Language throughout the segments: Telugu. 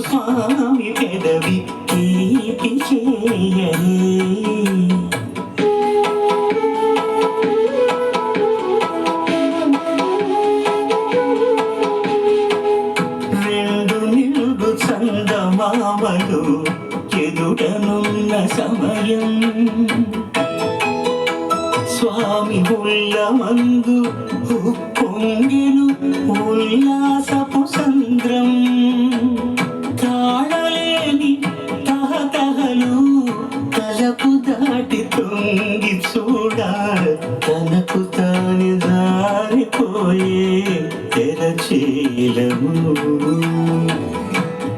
స్వామి పెదవి తీపి చేయరే. రెండు నిలుగు చందమామలు ఎదుటనున్న సమయం స్వామి ఉల్లమందు పొంగిను ఉల్లాసపు సంద్రం. తాళలేని తహతహలు తలకు దాటి తొంగి చూడ తనకు తాని జారిపోయే తెరచీలము.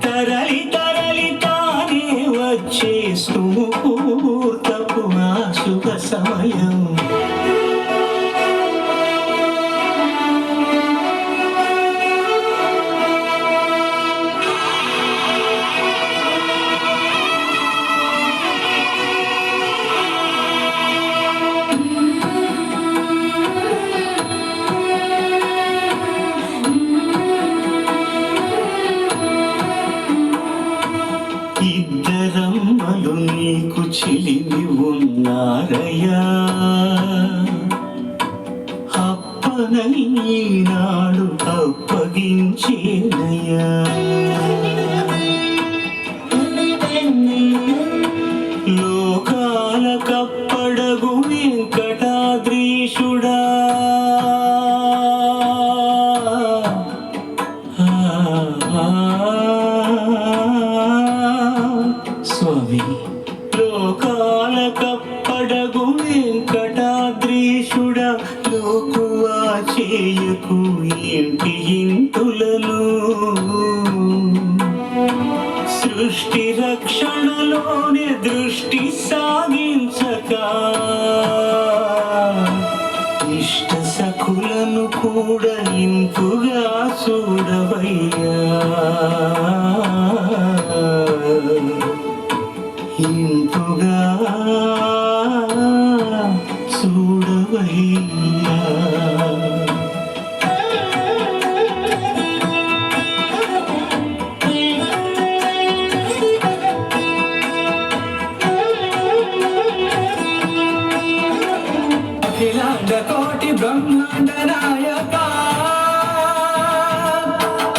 తరలి తరలి తానే వచ్చే సుముహూర్తపు ఆ శుభ సమయం. ఇద్దరమ్మలు నీకు చిలిమి ఉన్నారయ్యా, అప్పనైనాడు అప్పగించేనయ్యా. లోకాల కప్పడగు వెంకటాద్రీషుడా, స్వామి లోకాల కప్పడగు వెంకటాద్రీషుడా, లోకువా చేయకు ఇంటి ఇంటులను. సృష్టి రక్షణలోనే దృష్టి సాగించక ఇష్ట సఖులను కూడా ఇంపుగా చూడవయ్యా, ఇంపుగా చూడవయ్యా. అఖిలాండ కోటి బ్రహ్మాండ నాయక,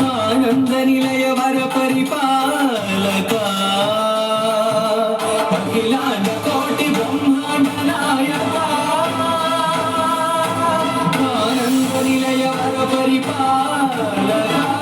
ఆనంద నిలయ వర పరిపాలక. అఖిలాండ కోటి బ్రహ్మాండ నాయక, ఆనంద నిలయ వర పరిపాలక.